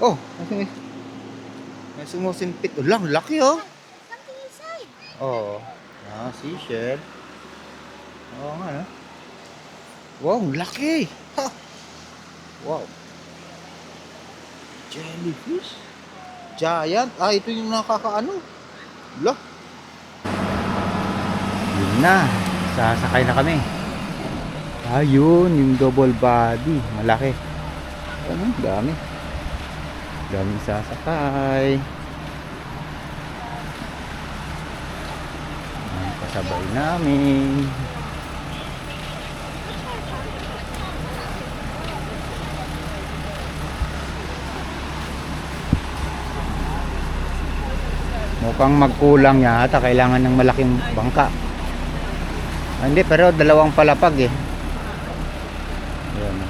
Oh, may sumusimpit. Oh, lang, laki oh. Something inside. Oh, seashell. Oo nga, no? Wow, laki. Ha! Wow. Jellyfish. Giant. Ah, ito yung nakakaano. Lah. Yun na. Sasakay na kami. Ayun, yung double body. Malaki. Ano? Dami. Daming sasakay. Ang kasabay namin. Mukhang magkulang yata. Kailangan ng malaking bangka. Ah, hindi, pero dalawang palapag eh. Ayan.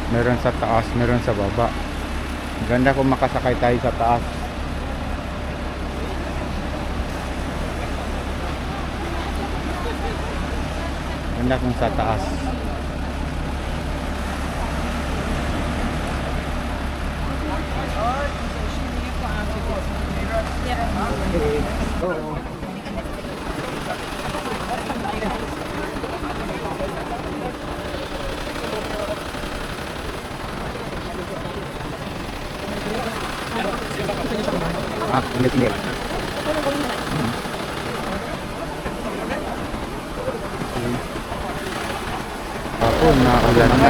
Meron sa taas, meron sa baba. Ganda kung makasakay tayo sa taas. Ganda kung sa taas. Ah, init-init. Ako, nakakaganda.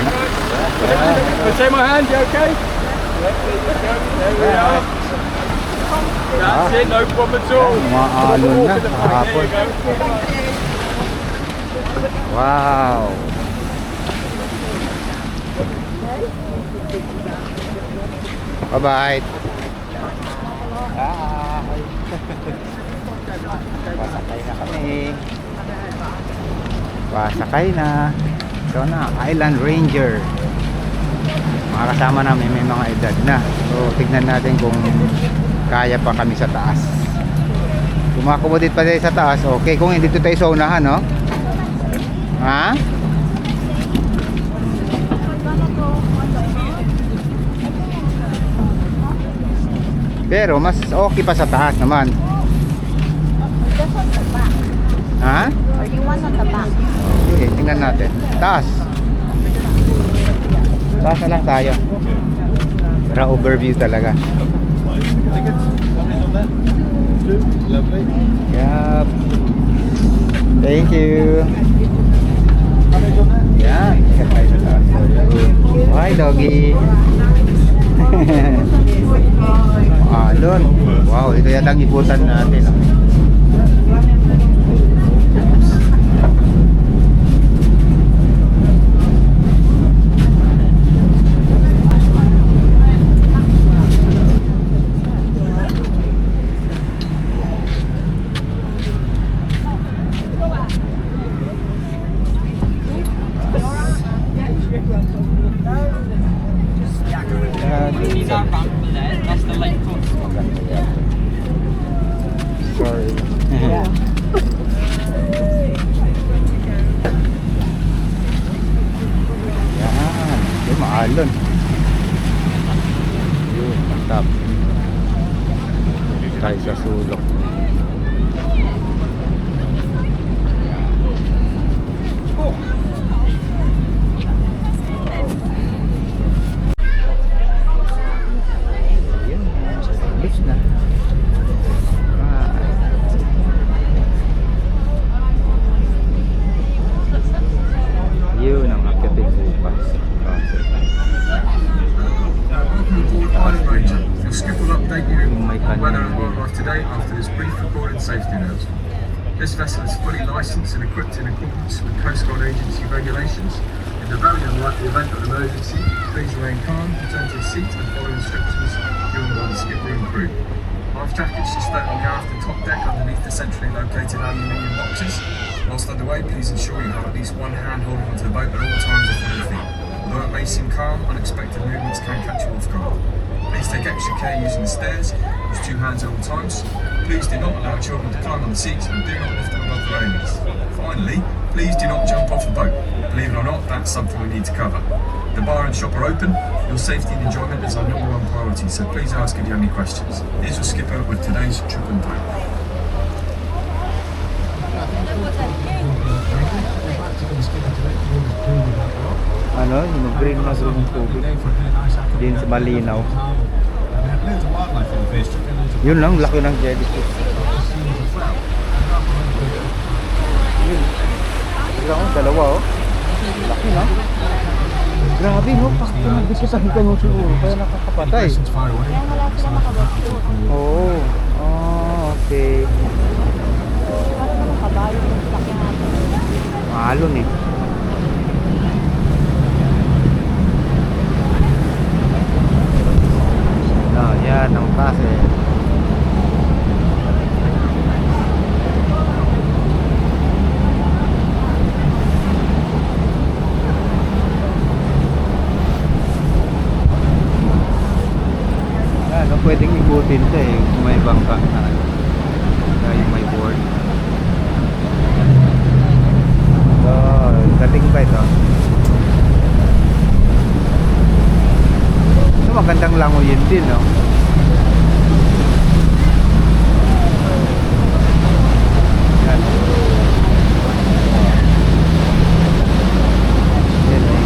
Take my hand, you okay? There we are. That's it, no problem at all. Umaalon na kahapon. Wow. Bye-bye. Bye. Pasakay na kami. Pasakay na. Ito na, Island Ranger. Mga kasama namin may mga edad na. So, tignan natin kung kaya pa kami sa taas. Kung makomodate pa tayo sa taas, okay. Kung hindi tayo sa unahan, no? Ha? Pero mas okay pa sa taas naman. Just on the back. Ha? Or you want on the back? Okay, tingnan natin. Taas. Taas na lang tayo. Para overview talaga. Yup. Thank you. Yan. Hi, doggy. Alon. Wow, ito yata ang iputan natin. That's the lake course. Sorry. Yan. Ito maalon. Yun, mantap. Tayo sa sulok. Yun, beach na. Yun ang akyatin bukas. Your skip will update you Yung may on whether kanya and din. arrive today after this brief recorded safety announcement. This vessel is fully licensed and equipped in accordance with Coast Guard Agency regulations. In the very unlikely event of an emergency, please remain calm, return to your seat and follow instructions given by the skipper and crew. Life jackets should stay on the aft and top deck underneath the centrally located aluminium boxes. Whilst underway, please ensure you have at least one hand holding onto the boat at all times before your feet. Although it may seem calm, unexpected movements can catch you off guard. Please take extra care using the stairs, which with 2 hands at all times. Please do not allow children to climb on the seats and do not lift them above the railings. Finally, please do not jump off the boat. Believe it or not, that's something we need to cover. The bar and shop are open. Your safety and enjoyment is our #1 priority, so please ask if you have any questions. Here's your skipper with today's trip and time. Ano, yung green na green yung tubig. Din sa malinaw. Yun lang, laki ng jellyfish. Yun. Tignan ko, dalawa oh. Laki na. Grabe no, pakita nagbikitan ka mo siguro, kaya nakakapatay. Kaya wala sila makabot. Oo. Oh, okay. Parang naman kabayo yung laki natin. Maalon eh. Ah, yan ang klase. Yan, pwedeng ikutin ito eh kung may bangka na yung may board. So, dating ba ito? Ito magandang langoyin din, no? Yan. Yan eh.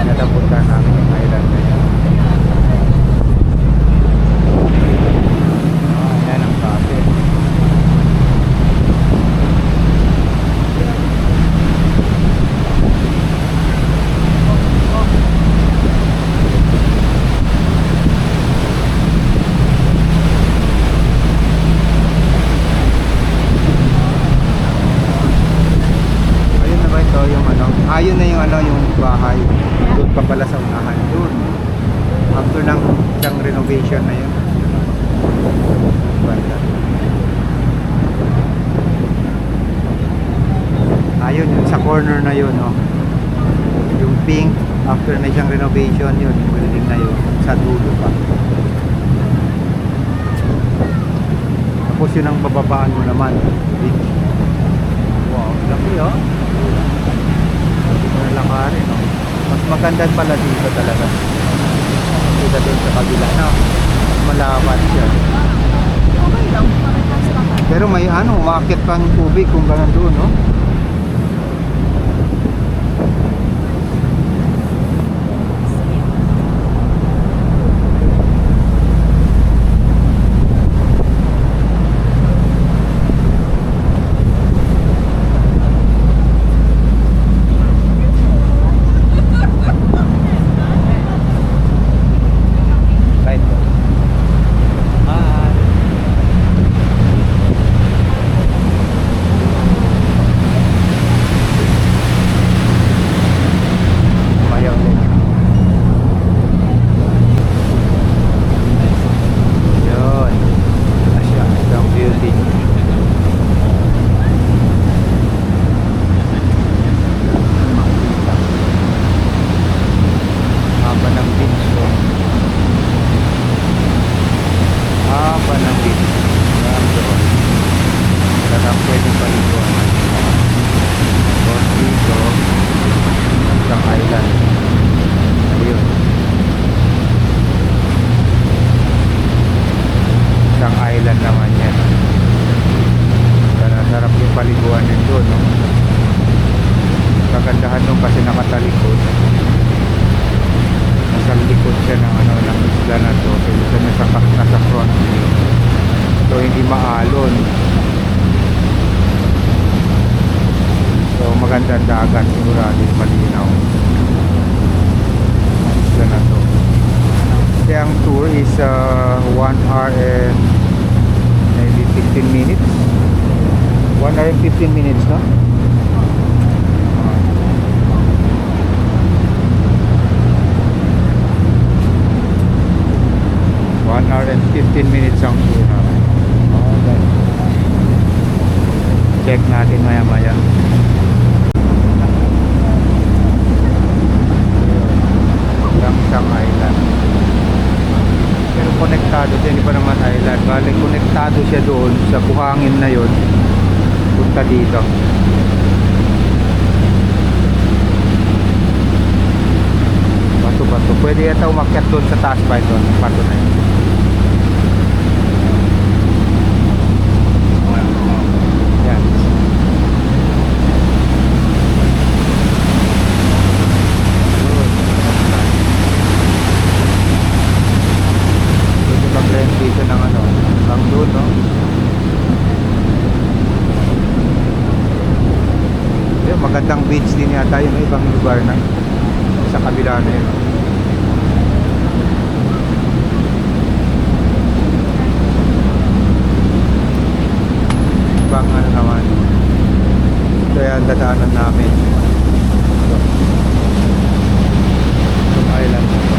Natapunta namin yung island na yan. Yan ang kape. Ayun na ba ito yung ano? Ayun na yung ano yung bahay. Doon pa pala sa unahan. Doon. After ng isang renovation na yun. Banda. Ayun, yun sa corner na yun, no? Yung pink, after na siyang renovation, yun, yung building na yun, sa dulo pa. Tapos yun ang bababaan mo naman. Wow, laki, oh. Lakarin, no? Mas maganda pala dito talaga. Dito doon sa kabila, no? Malaman siya. Okay lang, parehas lang. Pero may ano, umakit pang tubig kung gano'n doon, no? Right. Hi. Mayaw din. Yun. Asya, isang beauty. Haba ng beach, no? Haba ng beach. Yan doon. Talagang pwedeng paliguan. Tapos dito, isang island. Ayun. Isang island naman yan. Kaya sarap yung paliguan din doon, no? Kagandahan doon kasi nakatalikod. Nasa likod siya ng ano, ng isla na to. So, isa nasa front view. So, hindi maalon. So, maganda ang dagat. Sigurado malinaw. Ang isla na to. Kasi ang tour is 1 hour and maybe 15 minutes. 1 hour and 15 minutes, no? 1 hour and 15 minutes ang tour namin. Okay. Check natin maya maya. konektado sa Lipanaman Island. Bale, konektado siya doon sa buhangin na yon. Punta dito. Bato-bato. Pwede yata umakyat doon sa taas ba ito? Bato na yun. Yan. Pwede mag-rent dito ng ano, hanggang doon, no? Yun, magandang beach din yata yung ibang lugar na sa kabila na yun. Ibang ano naman. Kaya ang dadaanan namin. Itong island. Yan.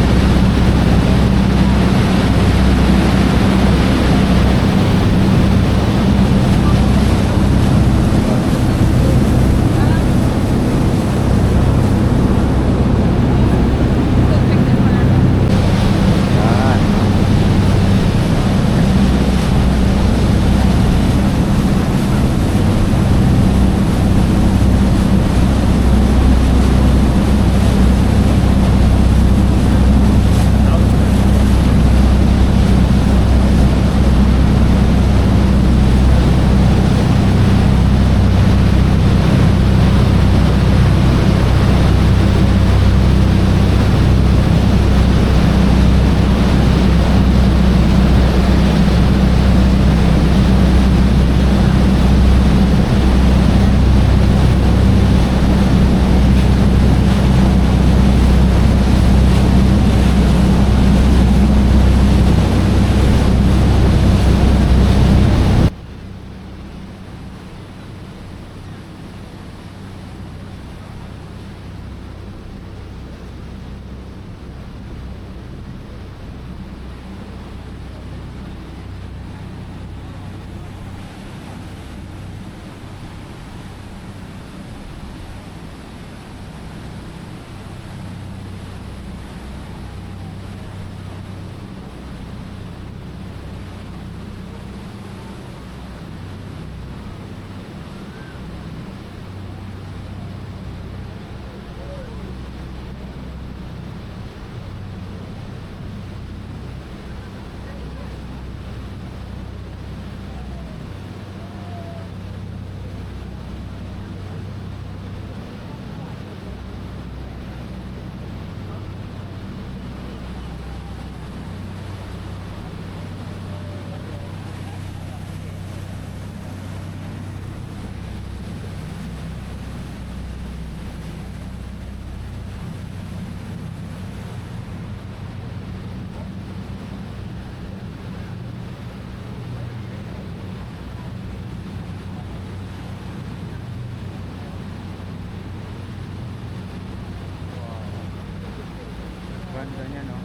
Ganda niya, no?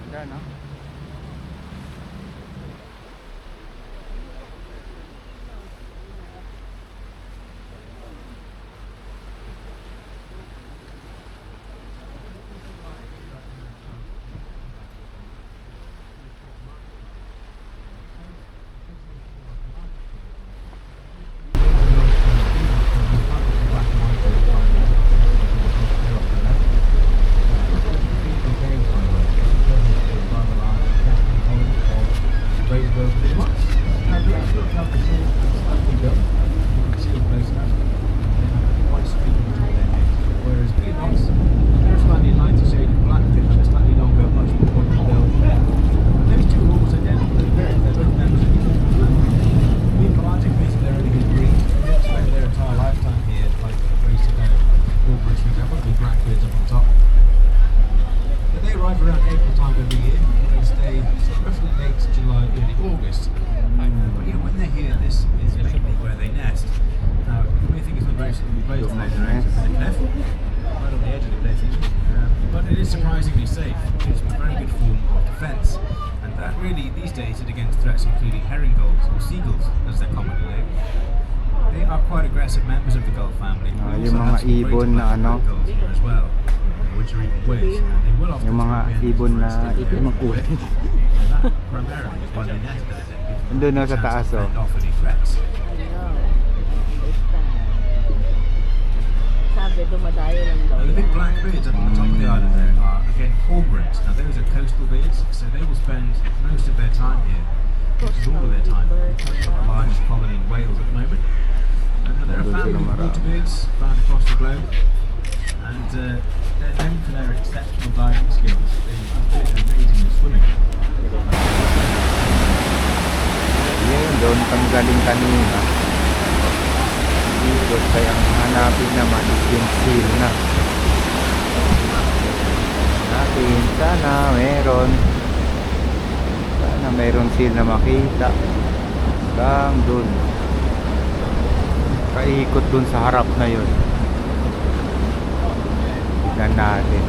Ganda, no? But it is surprisingly safe. It's a very good form of defence, and that really these devastated against threats including herring gulls, or seagulls as they're commonly named. They are quite aggressive members of the gull family. We also yung mga have some great ibon na black ano, gulls here as well, which are even worse. They will often yung mga swoop in ibon for na instance, itim ang kulay. and that primarily is when they nest there. Andun na sa taas, oh. Off any threats. Sabi, dumadayo lang daw. Now, the big black birds up on the top of the island there are, again, cormorants. Now, those are coastal birds, so they will spend most of their time here, which is all of their time. We've got a large colony in Wales at the moment. And there are family of water birds found across the globe, and they're known for their exceptional diving skills. These birds are amazing at swimming. Yun, doon kang galing kanina. Ikot, kaya ang hanapin naman is yung seal na. Natin, sana meron seal na makita. Hanggang dun. Kaikot dun sa harap na yun. Tignan natin.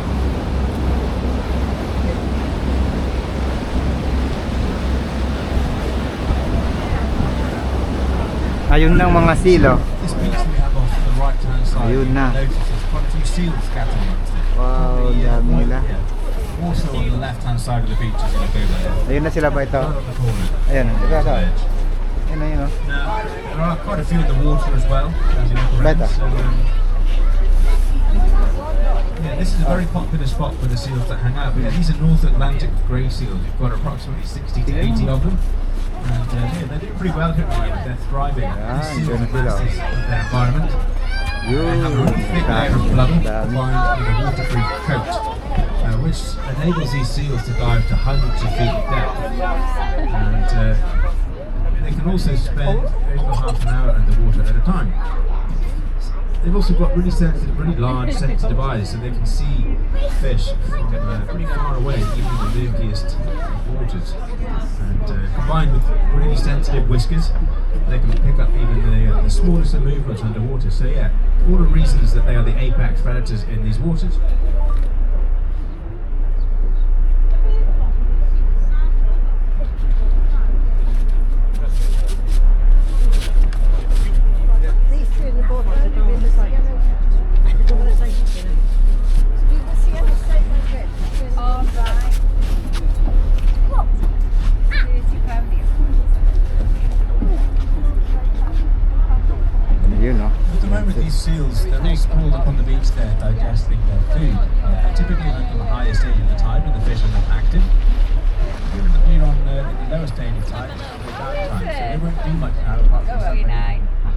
Ayun ng mga seal, oh. This beach that we have off to the right-hand side, Ayun na. notice there's quite a few seals scattered amongst it. Wow, dami nila. Yeah. Also on the left-hand side of the beach as you look over there. Ayun na sila ba ito? Right on the corner. Ayan, ito There's ito. an edge. Ayun na yun, oh. Now, there are quite a few in the water as well, as you look around. Better. So, yeah, this is a very popular spot for the seals that hang out. But yeah, these are North Atlantic grey seals. You've got approximately 60 to 80 of them. And yeah, they're doing pretty well currently. They're thriving. Yeah, These seals are enjoying it. masters of their environment. They have a really thick layer of blubber Dami. combined with a waterproof coat, which enables these seals to dive to hundreds of feet depth. And they can also spend over half an hour underwater at a time. They've also got really sensitive, really large sensitive eyes, so they can see fish from pretty far away, even in the murkiest waters. And combined with really sensitive whiskers, they can pick up even the smallest of movements underwater. So yeah, all the reasons that they are the apex predators in these waters. Yun, oh. At the moment, these seals, they're all sprawled up on the beach there, digesting their food. Typically like on the higher stage of the tide when the fish are not active. Given that we're on in the lower stage of tide, it's probably downtime, so they won't do much now apart from something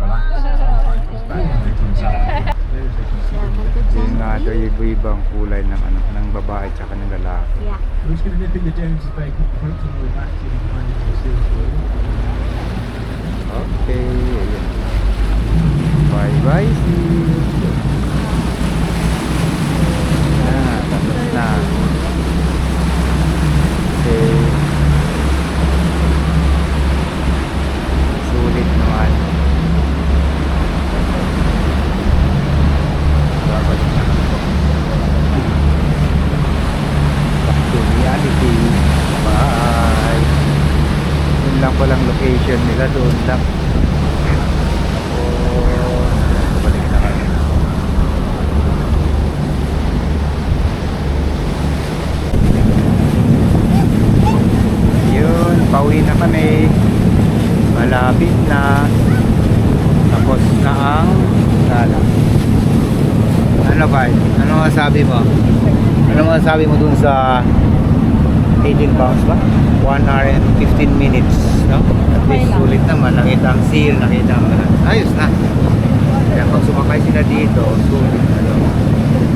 relax and tide comes back and they comes out. There's a considerable Yun nga ito, iba-ibang kulay ng, ano, ng babae at ng lalaki. Yeah. We're just going to nip into Jones's Bay, hopefully we're back to finding some seals for you. Okay, ayun. Bye-bye, seal. Tapos na. Okay. Sulit naman. Babalik na ako. Back to reality. Bye. Yun lang palang location nila, doon lang. Balik na kami. Yun, pauwi na kami. Malapit na. Tapos na ang sala. Ano ba? Ano masabi mo? Ano masabi mo dun sa 18 pounds ba? 1 hour and 15 minutes, no? At least sulit naman, nakita ang seal, nakita ang ayos na. Kaya pag sumakay sila dito, sulit na daw.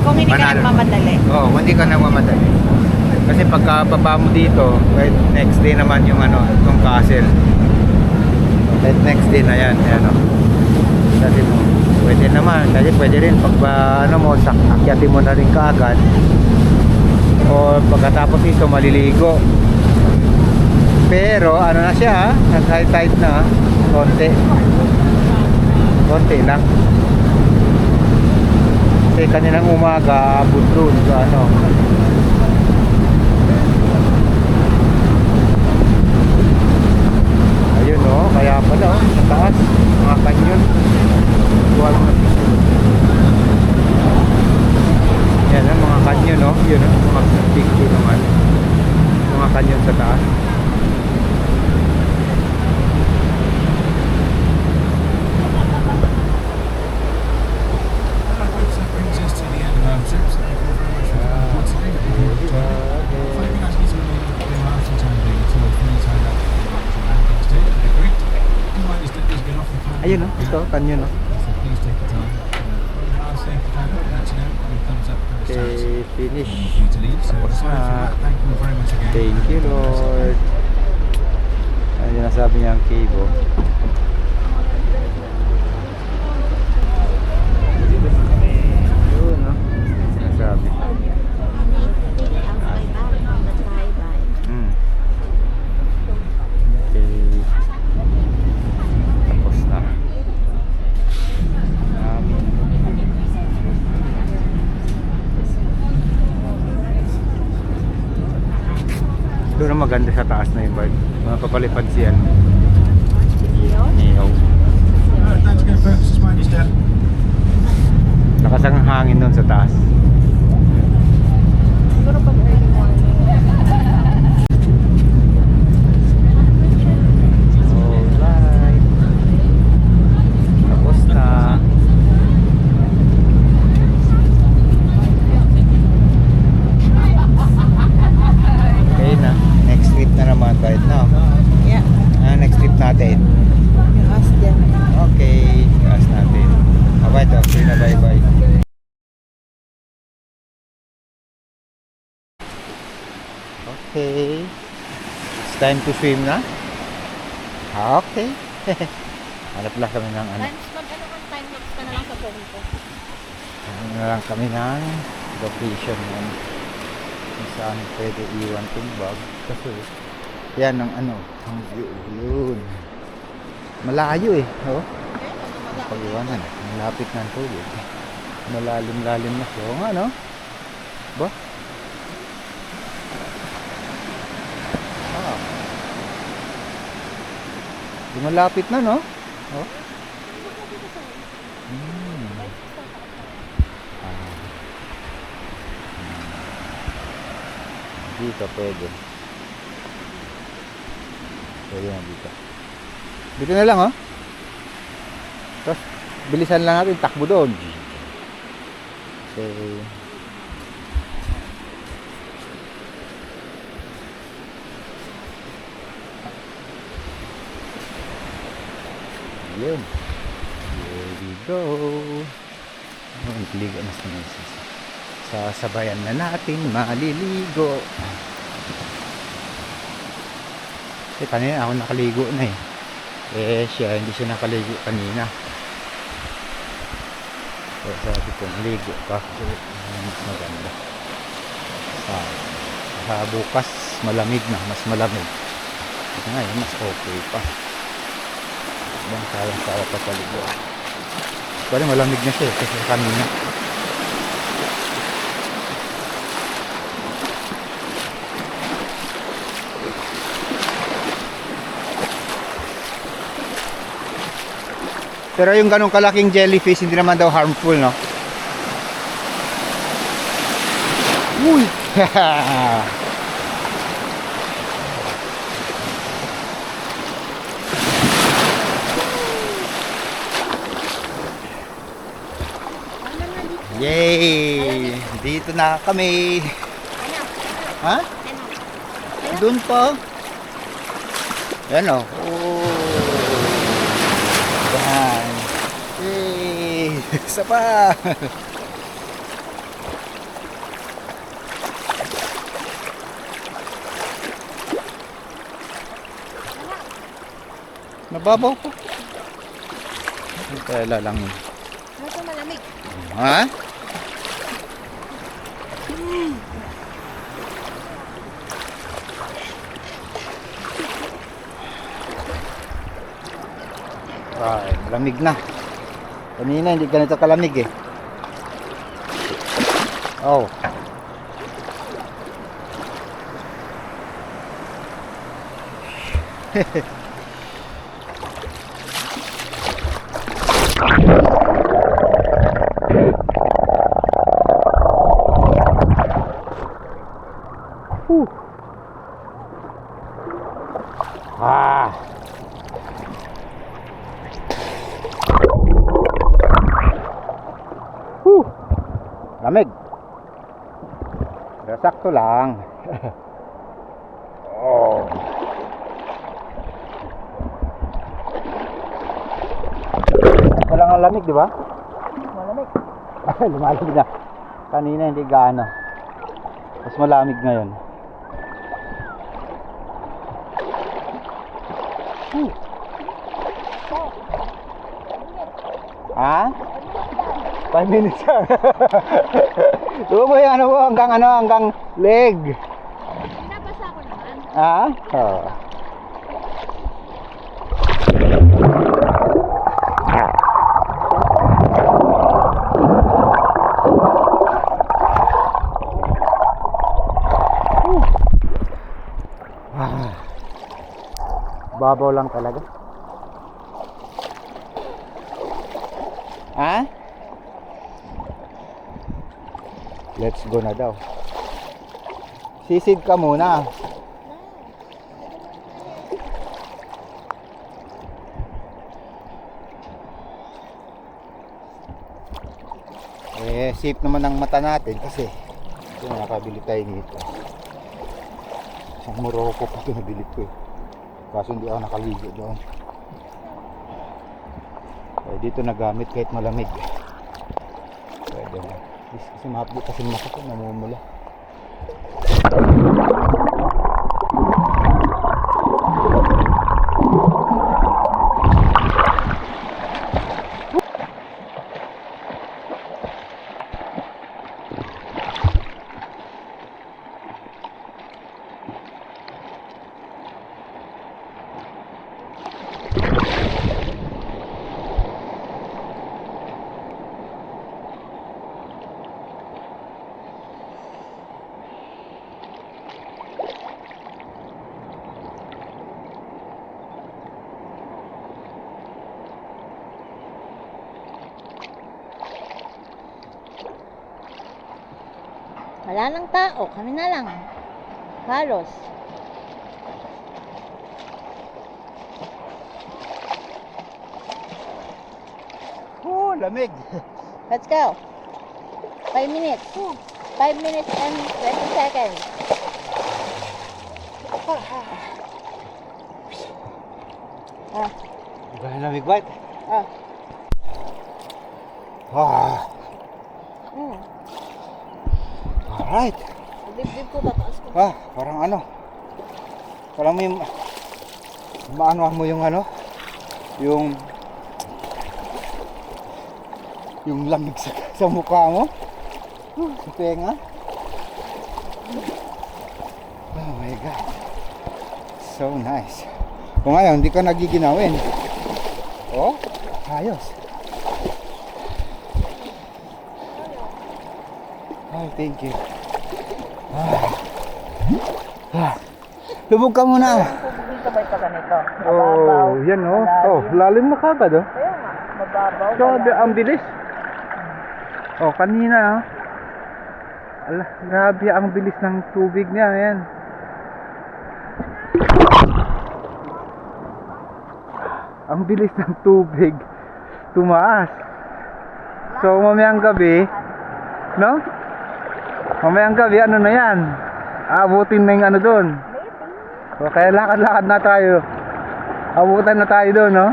Kung hindi ka Panalo. nagmamadali. Oo, hindi ka nagmamadali. Kasi pagka baba mo dito, right, next day naman yung ano, itong castle. Right, next day na yan, ayan o. Kasi mo, pwede naman, kasi pwede rin pag ano mo, akyatin mo na rin kaagad. O pagkatapos ito, maliligo. Pero ano na siya, tight na, konti. Konti lang. Kasi kaninang umaga, abot doon sa ano. kanyon sa taas. That brings us to the end of our trip. So thank you very much for coming once again. I hope you enjoyed it. If anything else needs to be done after time doing a tour, please hang out to landing stage. It'd be great. You might just get off the plane. Ayun no, ito kanyon no. So please take the time. I'll say if you can, let you know. Give a thumbs up when it starts. Okay, finish. For you to leave. So Tapos aside from na. that, thank you very much again. Thank you Lord. Ano yung nasabi niya ang cave oh. Yun no. Nasabi. Hmm. Okay. Tapos na. Namin. Doon ang maganda sa taas na yung bird. Mga papalipad siya. Niyaw. Thanks again, folks. It's my step. Lakas ang hangin doon sa taas. Siguro pag early morning. Alright. Tapos na. Okay na. Next trip na naman kahit na. Yeah. Next trip natin. You ask them. Okay. Ask natin. Bye-bye to. Okay na bye-bye. Okay. It's time to swim na. Okay. Hanap lang kami ng ano. Times mag ano man time lapse ka na lang sa phone ko. Hanap na lang kami ng location yan. Kung saan pwede iwan itong bag. Kasi yan ang ano. Ang view. Yun. Malayo eh. Oh. Pag-iwanan. Malapit na ang tubig. Malalim-lalim na siya. Oo nga no? Ba? Ah. Di malapit na no? Oh. Hmm. Ah. Dito pwede. Pwede na dito. Dito na lang oh. Tapos bilisan lang natin takbo doon. Okay. Yun. Here we go. Ligo na sa misis. Sasabayan na natin maliligo. Kanina ako nakaligo na eh. Siya hindi siya nakaligo kanina. Kaya sabi ko ligo ka kasi mas maganda. Bukas malamig na, mas malamig. Ngayon mas okay pa. Bang kaya pa paligo. Pero malamig na siya kasi kanina. Pero yung ganong kalaking jellyfish hindi naman daw harmful, no? Uy! Yay! Dito na kami. Ha? Doon pa. Yan o. Oh. Yan. Yay! Isa pa. Nababaw po. Kaya lalangin. Nasa malamig. Ha? Ay, malamig na. Kanina hindi ganito kalamig eh. Oh. Ah. Whew. Lamig. Pero sakto lang. Oh. Walang ang lamig, di ba? Malamig. Ay, lumalamig na. Kanina hindi gaano. Mas malamig ngayon. Ha? 5 minutes lang. Tuwa mo yung ano mo, hanggang leg. Nabasa ko naman. Ha? Oo. Babaw lang talaga. Ha? Let's go na daw. Sisid ka muna. Safe naman ang mata natin kasi ito, nakabili tayo nito. Sa Morocco pa ito nabili ko eh. Kaso hindi ako nakaligo doon. Dito nagamit kahit malamig. Pwede na. Kasi mahapdi kasi mata ko, namumula. Wala nang tao, kami na lang. Halos. Oh, lamig. Let's go. 5 minutes. 5 minutes and 20 seconds. Ah, Iba na lamig ba? ah. Ah, Mm. alright. Dibdib ko, tataas ko. Parang ano. Parang may maano mo yung ano, yung lamig sa mukha mo. Sa tenga. Oh my god. So nice. Kung ngayon, hindi ka nagiginawin. Oh, ayos. Oh, thank you. Lubog ka muna. Dito ba ito ganito? Oh, yan oh. Oh, lalim na kagad oh. Kaya nga, mababaw. Grabe, ang bilis. Oh, kanina oh. Ala, grabe ang bilis ng tubig niya, yan. Ang bilis ng tubig tumaas. So, mamayang gabi, no? Mamayang gabi, ano na yan? Abutin na yung ano doon. So, kaya lakad-lakad na tayo. Abutan na tayo doon, no?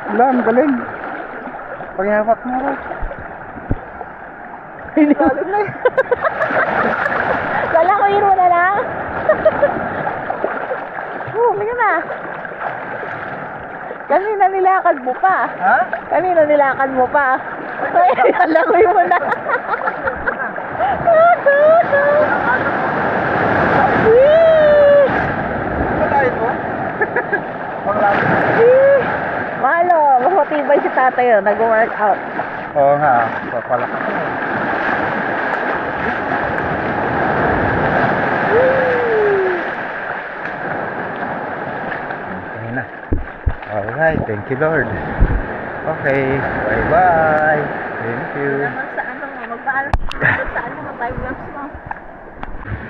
Wala, ang galing. Pagyapak mo rin. Hindi ko alam na. Kala ko hero na lang. Liga na. Kanina nilakad mo pa. Ha? Kanina nilakad mo pa. Ay, kala ko yun na. Ano tayo po? Malo, mas matibay si tatay yun, nag-workout. Oo nga, papalakas. Ayun na. Alright, thank you Lord. Okay, bye-bye. Thank you. Naman sa ano mo, magpaalam sa ano mo, time lapse mo.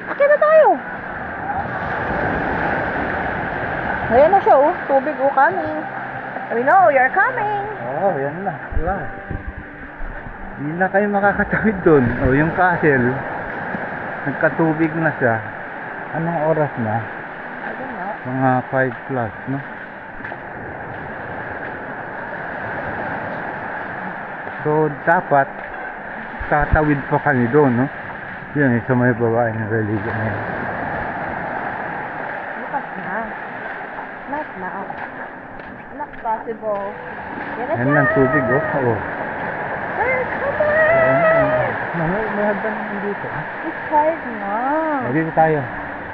Akit na tayo. Ayan na siya, oh. Tubig, oh, coming. We know you're coming. Oh, yan na. Diba? Hindi na kayo makakatawid doon. Oh, yung castle. Nagkatubig na siya. Anong oras na? I don't know. Mga 5 plus, no? So, dapat tatawid pa kami doon, no? Yan, sa may babae ng religion na yan. Bukas na. Not now. Not possible. Get it Yan lang now. tubig, oh. Oo. Sir, come on. May hagdan naman dito. It's hard na. Oh, dito tayo.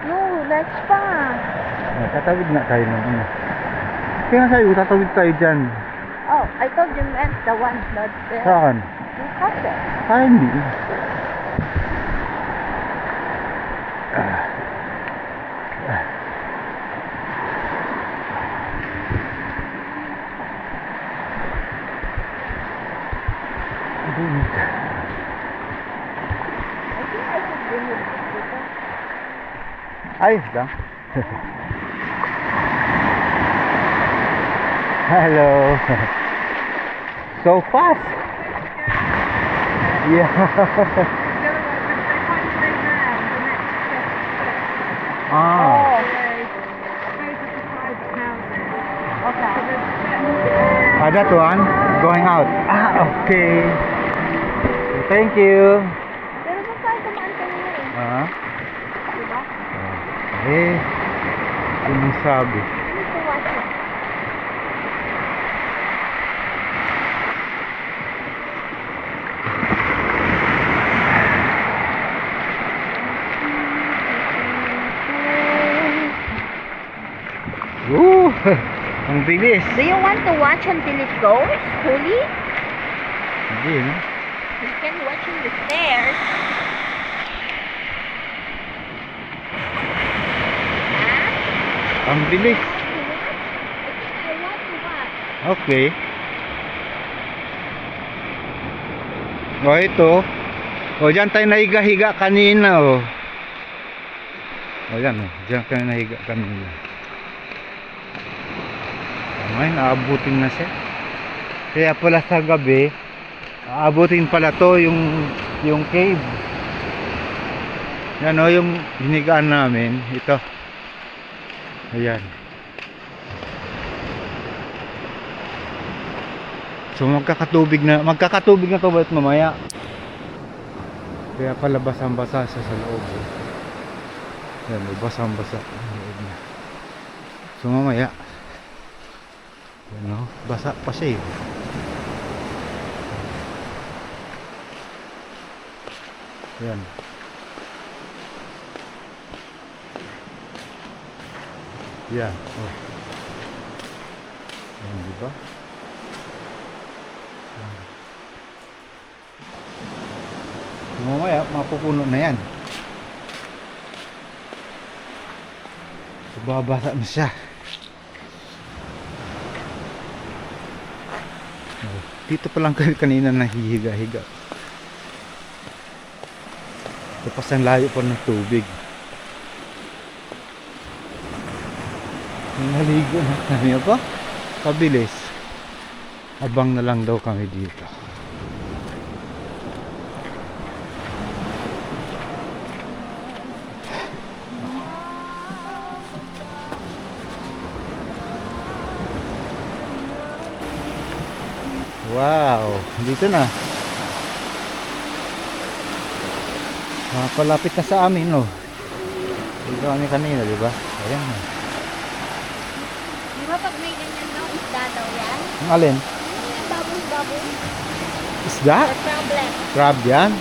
No, let's pa. Oh, tatawid na tayo ng ano. Kaya nga sa'yo, tatawid tayo dyan. Oh, I thought you meant the one that Saan? you castle. Ah, hindi. I think I should bring you dito. Ay, lang. Hello. So fast. Yeah. Ah. Oh, okay. Ah, that one going out. Ah, okay. Thank you. Pero ba tayo kumaan kanina eh? Ah. Diba? Eh, yun ang sabi. You need to watch it. Woo! Ang bilis. Do you want to watch until it goes fully? Hindi, no? You can watch in the stairs. Ang bilis. I want to watch. Okay. O, ito. O, dyan tayo nahiga-higa kanina, o. O, yan, o. Dyan tayo nahiga kanina. Ngayon, naabutin na siya. Kaya pala sa gabi, aabutin pala to yung cave. Yan, o, yung hinigaan namin. Ito. Ayan. So magkakatubig na to ba't mamaya? Kaya pala basang-basa siya sa loob. Yan, basang-basa sa loob niya. So mamaya, ano, basa pa siya eh. Yan. Yan. Oh. Yan, diba? Mamaya mapupuno na yan. Babasa na siya. Dito pa lang kanina nahihiga-higa. Tapos ang layo pa ng tubig. Naligo na kami pa. Pabilis. Abang na lang daw kami dito. Wow, dito na. Palapit na sa amin, no. Dito kami kanina, di ba? Ayan na. Di ba pag may ganyan daw, isda daw yan? Ang alin? Yung bubble. Isda? The problem. Crab yan?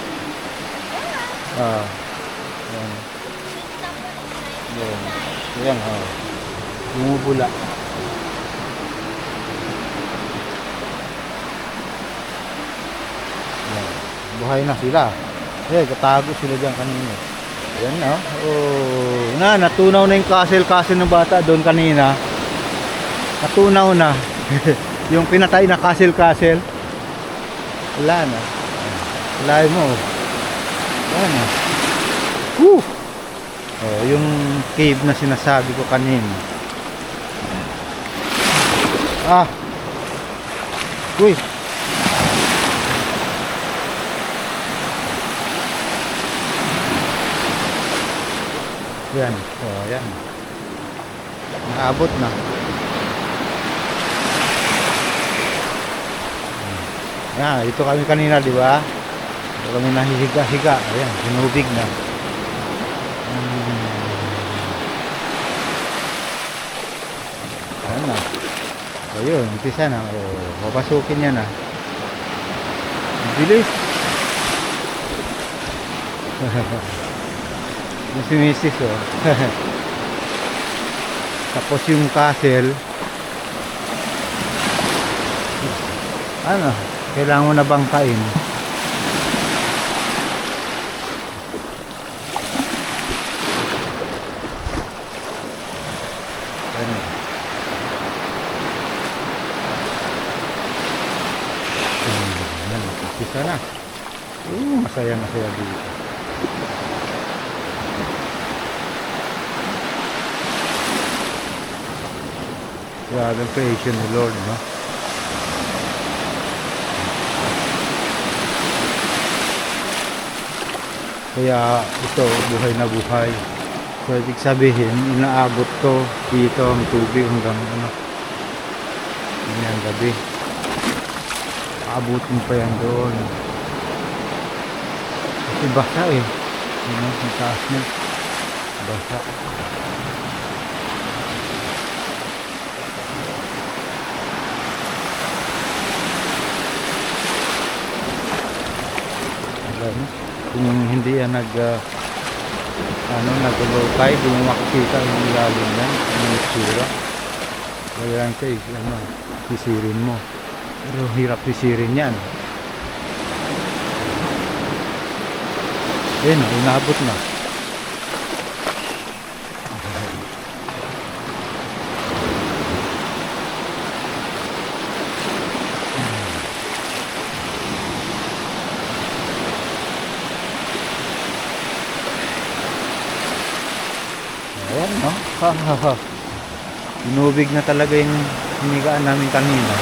Ah. Ayan. Ayan. Ayan, oh. Bumubula. Ayan. Buhay na sila. Eh, katago sila dyan kanina. Ayan na, oh. Natunaw na yung castle ng bata doon kanina. Natunaw na. Yung pinatay na castle. Wala na. Wala mo. Wala na. Woo! Oh, yung cave na sinasabi ko kanina. Ah. Uy. Yan. Oh, yan. Naabot na. Yan, ito kami kanina, di ba? Ito kami nahihiga-higa. Ayan, sinubig na. Ayan na. Ayun, umpisa na. Papasukin niya na. Bilis. Yung si Mrs. Oh. Tapos yung castle. Ano? Kailangan mo na bangkain. Ano? Yan, umpisa na. Masaya dito. Grabe ang creation ni Lord, no? Kaya ito, buhay na buhay. So, ibig sabihin, inaabot to dito ang tubig hanggang ano. Yan, gabi. Aabutin pa yan doon. Kasi basa eh. Ano, ang taas niya. Basa. Kung hindi yan nag-low-tide, hindi mo makikita yung ilalim yan, yung itsura. Wala lang ito, sisirin mo. Pero hirap sisirin yan. Yan, inabot na. Ayan, no? Inubig na talaga yung hinigaan namin kanina.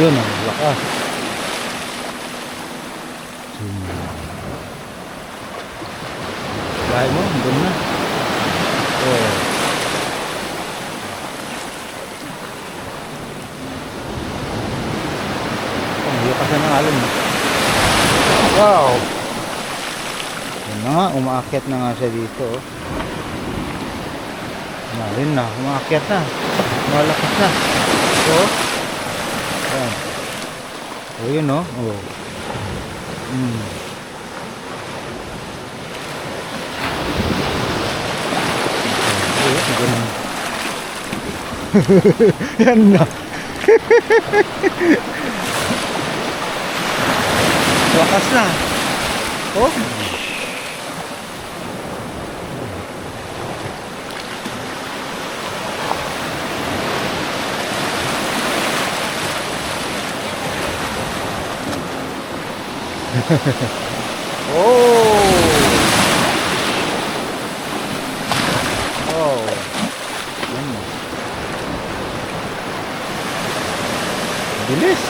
Yun, ang lakas. Bahay mo, doon na. Oh. Ang lakas na ng alon. Wow! Yan na nga, umaakyat na nga siya dito. Malin na, umaakyat na. Malakas na. So, yan. O yun o. Oh. Yan na. Wakas na. Oh. Oh. Bilis.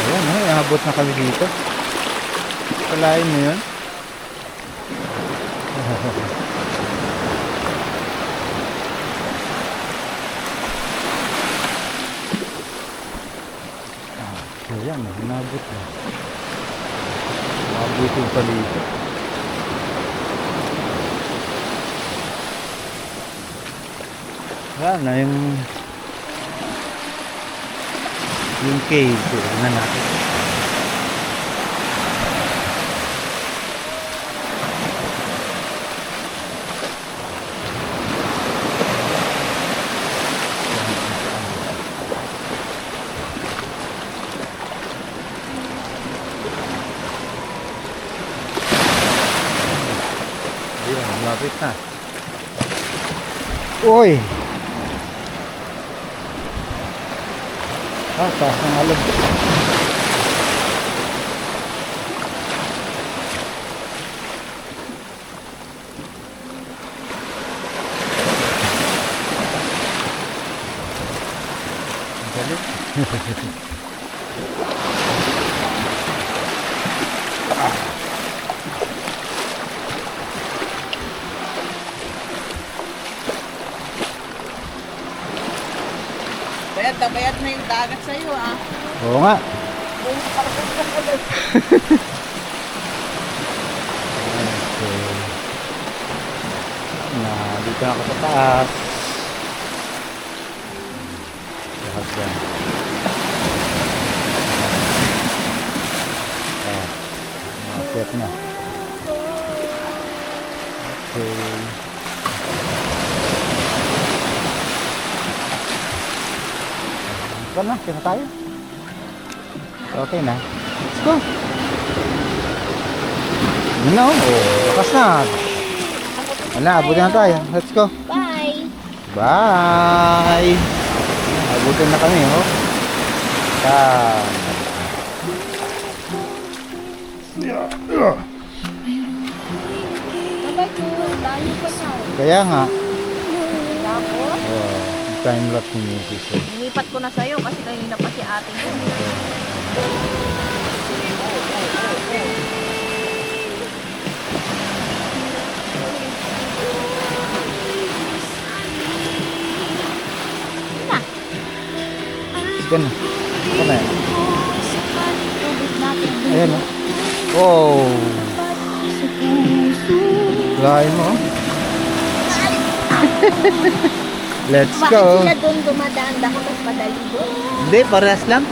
Ayan, iabot na kami dito. Kalain mo yun. Ayan, inabot na. Abutin pa dito. Ayan na yung cave. Tignan natin. Malapit na. Uy! Taas ng alog. Galit. Bayad na bayad na yung dagat sa'yo ah. Oo nga. Okay. Na, dito na ako sa taas. Lahat yan. Nakakit na. Okay. Ito na, kaya tayo. Okay na. Let's go. Yun na, lakas na. Wala, abutin na tayo. Let's go. Bye! Bye! Abutin na kami, oh. Bye-bye po. Dahil pa na. Kaya nga, Tapos, time lapse ni music. inipat ko na sa'yo kasi kanina pa si ate ko. Sige na. Ito na yan. Tubig natin. Ayan, oh. Wow! Lain mo, oh. Let's Bakit go. sila doon dumadaan dahil mas madali doon? Hindi, parehas lang.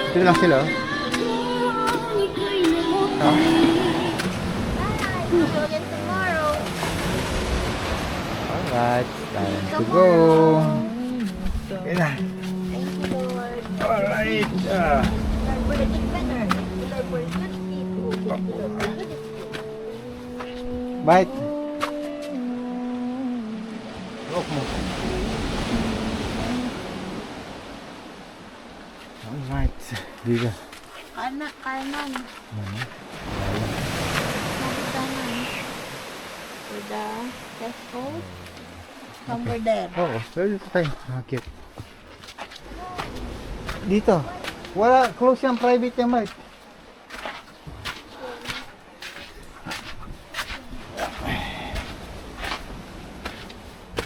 Ito lang sila, oh. See you again tomorrow. Alright, time to go. Ayan na. Thank you, Lord. Alright. Lord, for the good weather. Thank you, Lord, for the good sleep. Thank you, Lord, for good sleep. Bite. Walk mo. Alright. Dito. Kanan. Kanan. For the test code. Over there. Oo, pwede ito tayo. Nakakit. Dito. Wala, close yung private yung mic.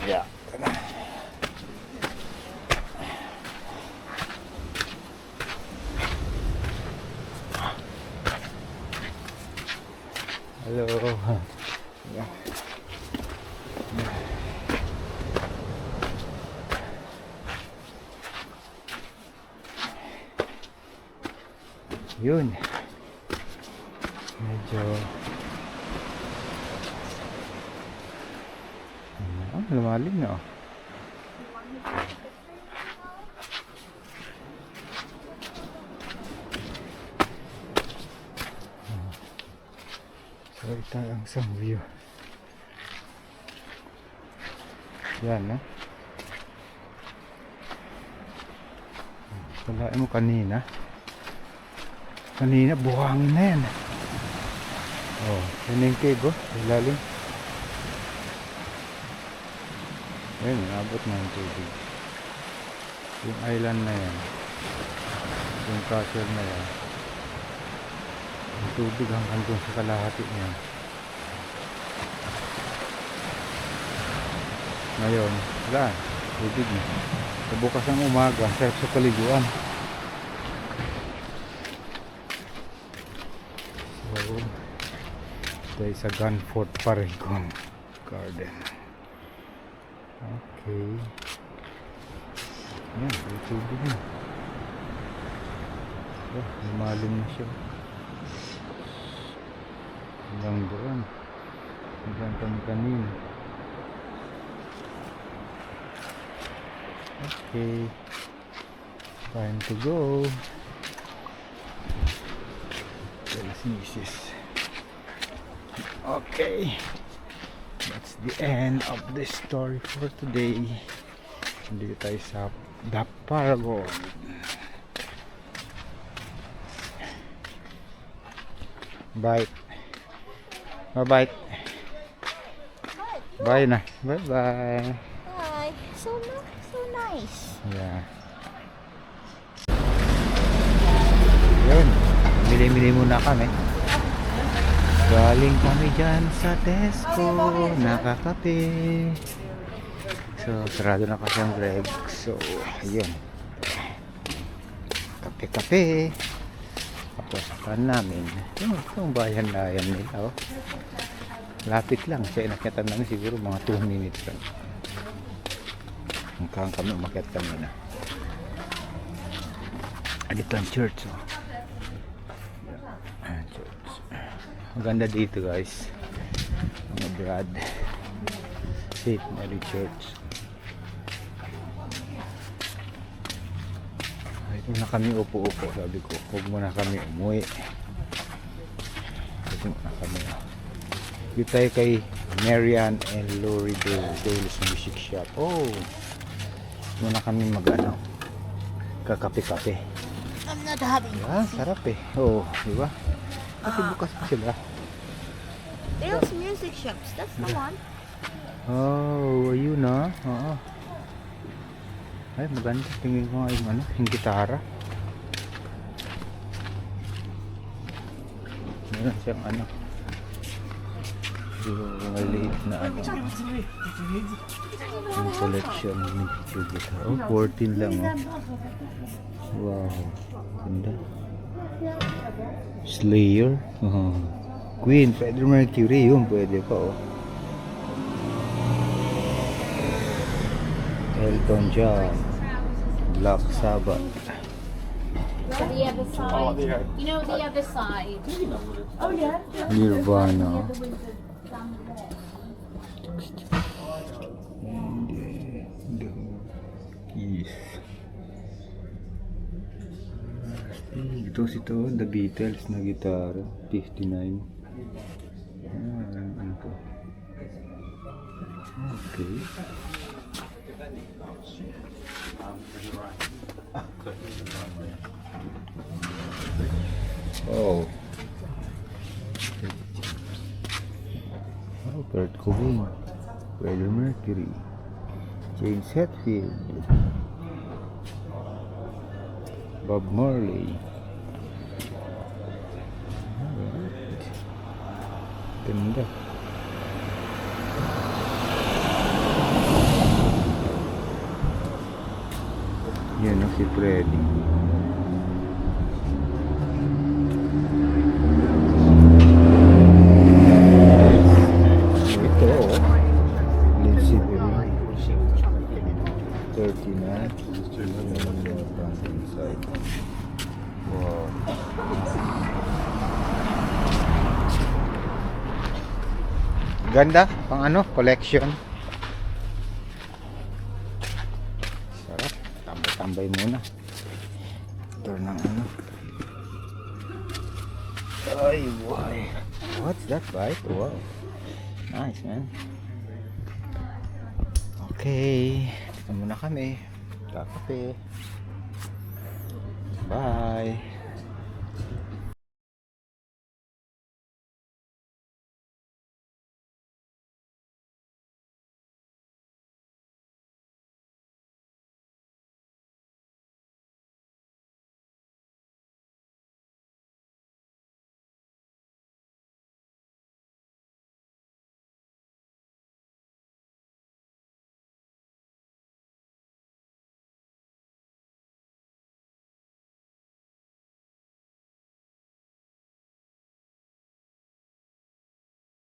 Yeah. Hello. Yeah. Yun. Medyo lumalim na, oh. So ito ang isang view. Yan, no? Kalain mo kanina buhangin na yan. Oh, yun yung cave, oh. Ilalim. Ayun, abot na yung tubig. Yung island na yan, yung castle na yan, yung tubig hanggang doon sa kalahati niya. Ngayon, wala, tubig na. Sa bukas ng umaga, sa paliguan. So, there is a Gunfort Paragon Garden. Okay. Yan, may tubig na. So, lumalim na siya. Hanggang doon. Hanggang kami kanina. Okay. Time to go. Sales Mrs. Okay, that's the end of the story for today. Dito tayo sa The Paragon. Bye. Bye-bye. Bye na. Bye-bye. Hi. So nice. Yeah. Yun. Mili-mili muna kami. Galing kami dyan sa Tesco. Nakakape. So, sarado na kasi ang Greg. So, ayun. Kape-kape. Tapos, pan namin. Yung bayan na yan nila. Oh. Lapit lang. Sa inakyatan namin siguro mga 2 minutes lang. Hanggang kami umakyat kami na. Dito ang church. Oh. Ayan, church. Maganda dito guys. Mga Brad. St. Mary Church. Ito na kami upo-upo. Sabi ko, huwag muna kami umuwi. Ito muna kami. Dito tayo kay Marian and Lori Dale's Music Shop. Oh! Muna kami mag-ano. Kakape-kape. I'm not having Ah, sarap eh. Oo, di ba? Kasi bukas pa sila. Dale's Music Shops. That's the one. Oh, ayun na. Oo. Ay, maganda. Tingin ko nga yung ano, yung gitara. Meron siyang ano. Yung maliit na ano. Yung collection ng guitar. Oh, 14 lang oh. Wow. Ganda. Slayer. Oh. Queen, Freddie Mercury. Yun, pwede pa oh. Elton John, Black Sabbath. The other side. You know the other side. Oh yeah. Nirvana. Yes. Ito The Beatles na gitara, 59. Ano to? Okay. Oh. Oh, Kurt Cobain, Freddie Mercury, James Hetfield, Bob Marley. Alright. Ganda. Yan o si Freddy. Ito o. Lindsay Perry. 39. Inside. Wow. Ganda. Pang ano? Collection. Sarap. Tambay-tambay muna. Ito ng ano. Ay, boy. What's that bite? Wow. Nice, man. Okay. Dito muna kami. Kakape. Bye.